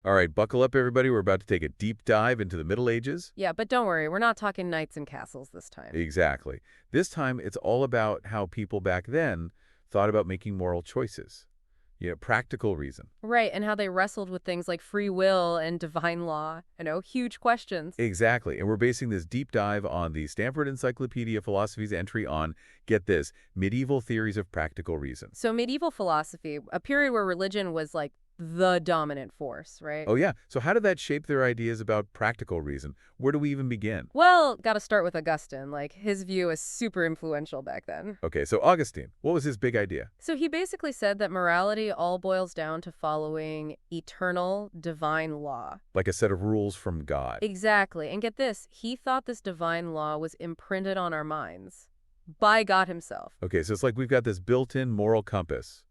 All right, buckle up, everybody. We're about to take a deep dive into the Middle Ages. Yeah, but don't worry, we're not talking knights and castles this time. Exactly. This time, it's all about how people back then thought about making moral choices. Practical reason. Right, and how they wrestled with things like free will and divine law. Huge questions. Exactly. And we're basing this deep dive on the Stanford Encyclopedia of Philosophy's entry on, get this, medieval theories of practical reason. So medieval philosophy, a period where religion was like the dominant force, right? Oh, yeah. So how did that shape their ideas about practical reason? Where do we even begin? Well, gotta start with Augustine. Like, his view is super influential back then. Okay, so Augustine, what was his big idea? So he basically said that morality all boils down to following eternal divine law. Like a set of rules from God. Exactly. And get this, he thought this divine law was imprinted on our minds by God himself. Okay, so it's like we've got this built-in moral compass,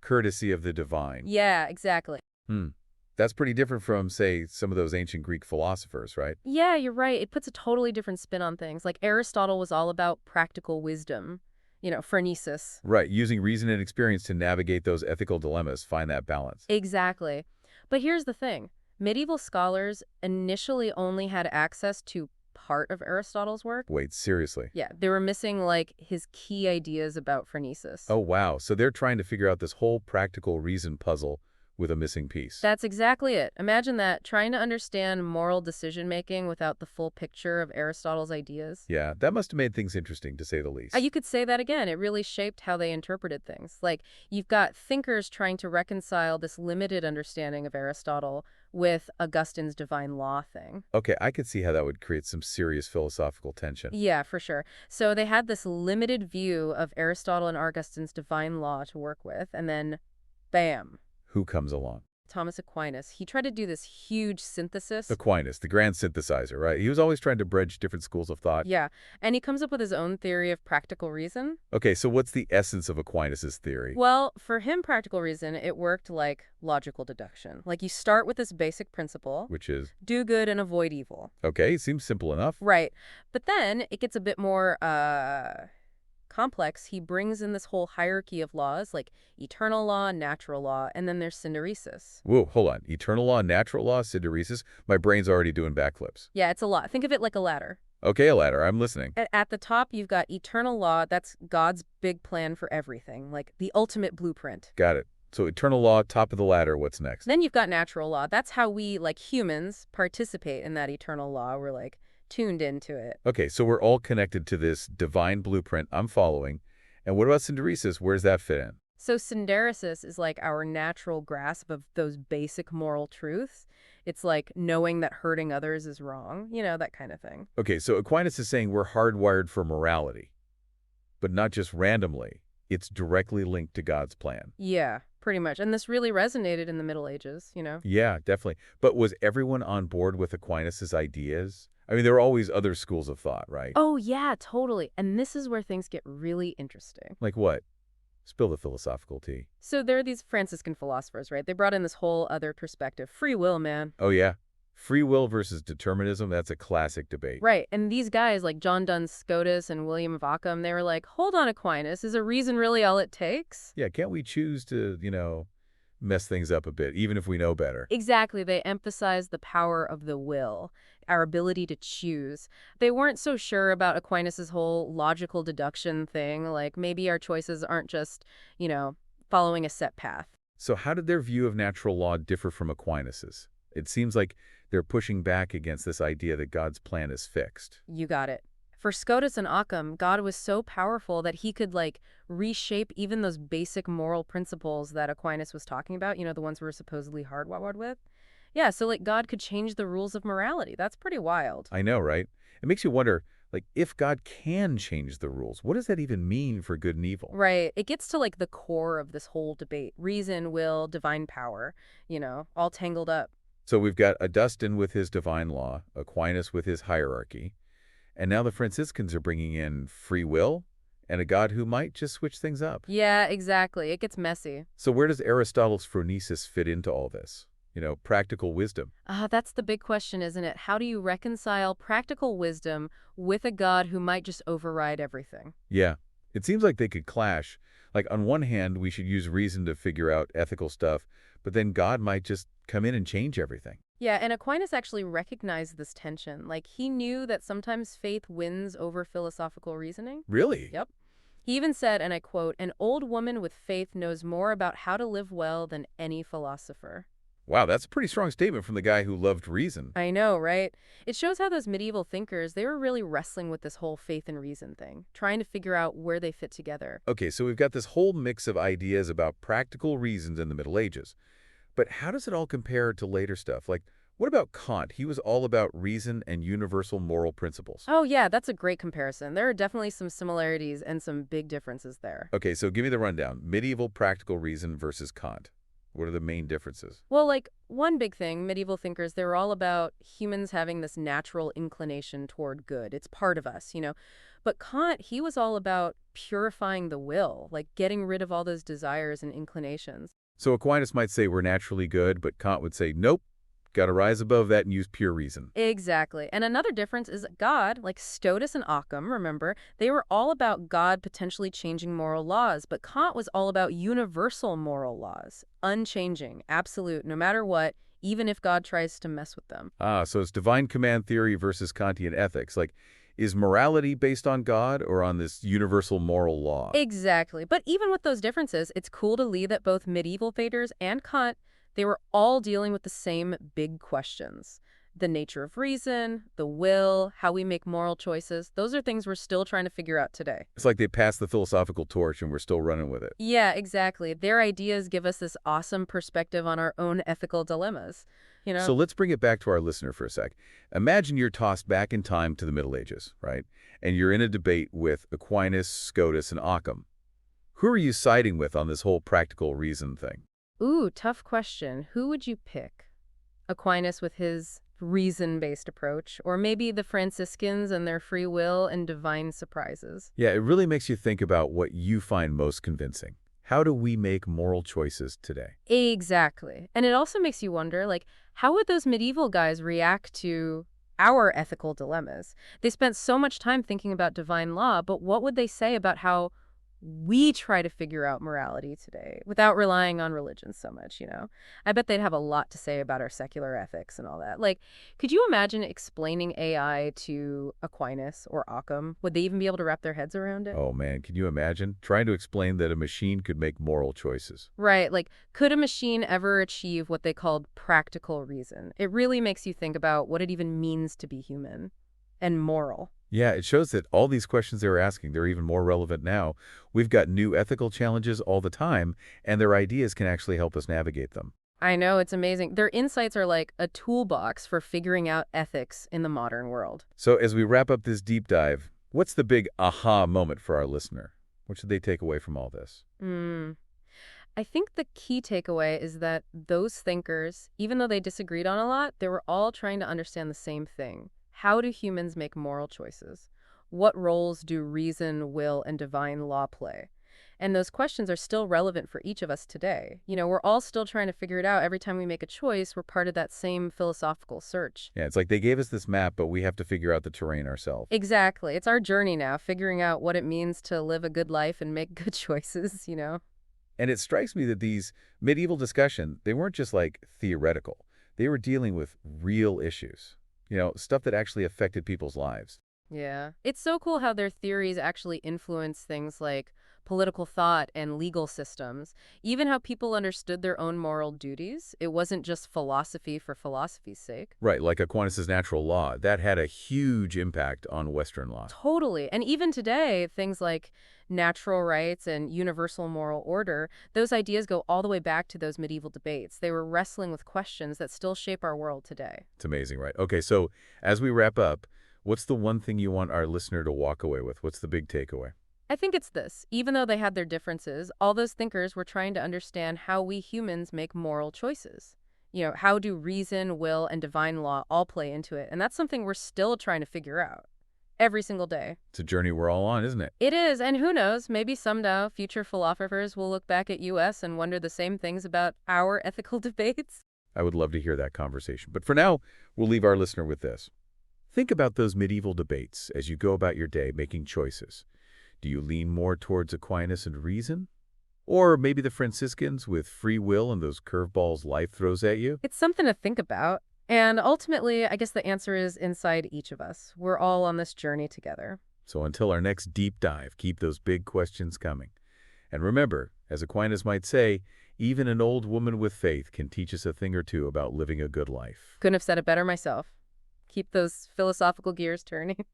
courtesy of the divine. Yeah, exactly. Hmm. That's pretty different from, say, some of those ancient Greek philosophers, right? Yeah, you're right. It puts a totally different spin on things. Like Aristotle was all about practical wisdom, phronesis. Right, using reason and experience to navigate those ethical dilemmas, find that balance. Exactly. But here's the thing. Medieval scholars initially only had access to part of Aristotle's work. Wait, seriously? Yeah, they were missing, like, his key ideas about phronesis. Oh, wow. So they're trying to figure out this whole practical reason puzzle with a missing piece. That's exactly it. Imagine that, trying to understand moral decision-making without the full picture of Aristotle's ideas. Yeah, that must have made things interesting, to say the least. You could say that again. It really shaped how they interpreted things. Like, you've got thinkers trying to reconcile this limited understanding of Aristotle with Augustine's divine law thing. Okay, I could see how that would create some serious philosophical tension. Yeah, for sure. So they had this limited view of Aristotle and Augustine's divine law to work with, and then, bam, Who comes along? Thomas Aquinas. He tried to do this huge synthesis. Aquinas, the grand synthesizer, right? He was always trying to bridge different schools of thought. Yeah, and he comes up with his own theory of practical reason. Okay, so what's the essence of Aquinas' theory? Well, for him, practical reason, it worked like logical deduction. Like, you start with this basic principle, Which is, do good and avoid evil. okay, seems simple enough. Right. But then it gets a bit more complex. He brings in this whole hierarchy of laws, like eternal law, natural law, and then there's synderesis. Whoa, hold on. Eternal law, natural law, synderesis? My brain's already doing backflips. Yeah, it's a lot. Think of it like a ladder. Okay, a ladder. I'm listening. At the top, you've got eternal law. That's God's big plan for everything, like the ultimate blueprint. Got it. So eternal law, top of the ladder. What's next? Then you've got natural law. That's how we, like humans, participate in that eternal law. We're like tuned into it. Okay, so we're all connected to this divine blueprint I'm following. And what about synderesis? Where does that fit in? So synderesis is like our natural grasp of those basic moral truths. It's like knowing that hurting others is wrong, that kind of thing. Okay, so Aquinas is saying we're hardwired for morality, but not just randomly. It's directly linked to God's plan. Yeah, pretty much. And this really resonated in the Middle Ages. Yeah, definitely. But was everyone on board with Aquinas' ideas? I mean, there are always other schools of thought, right? Oh, yeah, totally. And this is where things get really interesting. Like what? Spill the philosophical tea. So there are these Franciscan philosophers, right? They brought in this whole other perspective. Free will, man. Oh, yeah? Free will versus determinism, that's a classic debate. Right. And these guys like John Duns Scotus and William of Ockham, they were like, hold on, Aquinas, is a reason really all it takes? Yeah, can't we choose to, mess things up a bit, even if we know better? Exactly. They emphasized the power of the will, our ability to choose. They weren't so sure about Aquinas's whole logical deduction thing, like maybe our choices aren't just, following a set path. So how did their view of natural law differ from Aquinas's? It seems like they're pushing back against this idea that God's plan is fixed. You got it. For Scotus and Occam, God was so powerful that he could, like, reshape even those basic moral principles that Aquinas was talking about, the ones we were supposedly hardwired with. Yeah, so, like, God could change the rules of morality. That's pretty wild. I know, right? It makes you wonder, like, if God can change the rules, what does that even mean for good and evil? Right. It gets to, like, the core of this whole debate. Reason, will, divine power, all tangled up. So we've got Augustine with his divine law, Aquinas with his hierarchy, and now the Franciscans are bringing in free will and a God who might just switch things up. Yeah, exactly. It gets messy. So where does Aristotle's phronesis fit into all this? Practical wisdom. That's the big question, isn't it? How do you reconcile practical wisdom with a God who might just override everything? Yeah, it seems like they could clash. Like, on one hand, we should use reason to figure out ethical stuff, but then God might just come in and change everything. Yeah, and Aquinas actually recognized this tension. Like, he knew that sometimes faith wins over philosophical reasoning. Really? Yep. He even said, and I quote, "An old woman with faith knows more about how to live well than any philosopher." Wow, that's a pretty strong statement from the guy who loved reason. I know, right? It shows how those medieval thinkers, they were really wrestling with this whole faith and reason thing, trying to figure out where they fit together. Okay, so we've got this whole mix of ideas about practical reasons in the Middle Ages. But how does it all compare to later stuff? Like, what about Kant? He was all about reason and universal moral principles. Oh, yeah, that's a great comparison. There are definitely some similarities and some big differences there. Okay, so give me the rundown. Medieval practical reason versus Kant. What are the main differences? Well, like, one big thing, medieval thinkers, they were all about humans having this natural inclination toward good. It's part of us, you know. But Kant, he was all about purifying the will, like getting rid of all those desires and inclinations. So Aquinas might say we're naturally good, but Kant would say, nope, got to rise above that and use pure reason. Exactly. And another difference is that God, like Scotus and Occam, remember, they were all about God potentially changing moral laws, but Kant was all about universal moral laws, unchanging, absolute, no matter what, even if God tries to mess with them. Ah, so it's divine command theory versus Kantian ethics. Like, is morality based on God or on this universal moral law? Exactly. But even with those differences, it's cool to see that both medieval thinkers and Kant, they were all dealing with the same big questions. The nature of reason, the will, how we make moral choices. Those are things we're still trying to figure out today. It's like they passed the philosophical torch and we're still running with it. Yeah, exactly. Their ideas give us this awesome perspective on our own ethical dilemmas. You know? So let's bring it back to our listener for a sec. Imagine you're tossed back in time to the Middle Ages, right? And you're in a debate with Aquinas, Scotus, and Occam. Who are you siding with on this whole practical reason thing? Ooh, tough question. Who would you pick? Aquinas with his reason-based approach, or maybe the Franciscans and their free will and divine surprises? Yeah, it really makes you think about what you find most convincing. How do we make moral choices today? Exactly. And it also makes you wonder, like, how would those medieval guys react to our ethical dilemmas? They spent so much time thinking about divine law, but what would they say about how we try to figure out morality today without relying on religion so much, you know? I bet they'd have a lot to say about our secular ethics and all that. Like, could you imagine explaining AI to Aquinas or Occam? Would they even be able to wrap their heads around it? Oh man, can you imagine trying to explain that a machine could make moral choices? Right, like, could a machine ever achieve what they called practical reason? It really makes you think about what it even means to be human and moral. Yeah, it shows that all these questions they were asking, they're even more relevant now. We've got new ethical challenges all the time, and their ideas can actually help us navigate them. I know, it's amazing. Their insights are like a toolbox for figuring out ethics in the modern world. So as we wrap up this deep dive, what's the big aha moment for our listener? What should they take away from all this? I think the key takeaway is that those thinkers, even though they disagreed on a lot, they were all trying to understand the same thing. How do humans make moral choices? What roles do reason, will, and divine law play? And those questions are still relevant for each of us today. You know, we're all still trying to figure it out. Every time we make a choice, we're part of that same philosophical search. Yeah, it's like they gave us this map, but we have to figure out the terrain ourselves. Exactly. It's our journey now, figuring out what it means to live a good life and make good choices, you know? And it strikes me that these medieval discussions, they weren't just like theoretical. They were dealing with real issues, stuff that actually affected people's lives. Yeah. It's so cool how their theories actually influence things like political thought and legal systems, even how people understood their own moral duties. It wasn't just philosophy for philosophy's sake. Right, like Aquinas' natural law. That had a huge impact on Western law. Totally. And even today, things like natural rights and universal moral order, those ideas go all the way back to those medieval debates. They were wrestling with questions that still shape our world today. It's amazing, right? Okay, so as we wrap up, what's the one thing you want our listener to walk away with? What's the big takeaway? I think it's this. Even though they had their differences, all those thinkers were trying to understand how we humans make moral choices. You know, how do reason, will, and divine law all play into it? And that's something we're still trying to figure out every single day. It's a journey we're all on, isn't it? It is, and who knows, maybe someday future philosophers will look back at US and wonder the same things about our ethical debates. I would love to hear that conversation. But for now, we'll leave our listener with this. Think about those medieval debates as you go about your day making choices. Do you lean more towards Aquinas and reason? Or maybe the Franciscans with free will and those curveballs life throws at you? It's something to think about. And ultimately, I guess the answer is inside each of us. We're all on this journey together. So until our next deep dive, keep those big questions coming. And remember, as Aquinas might say, even an old woman with faith can teach us a thing or two about living a good life. Couldn't have said it better myself. Keep those philosophical gears turning.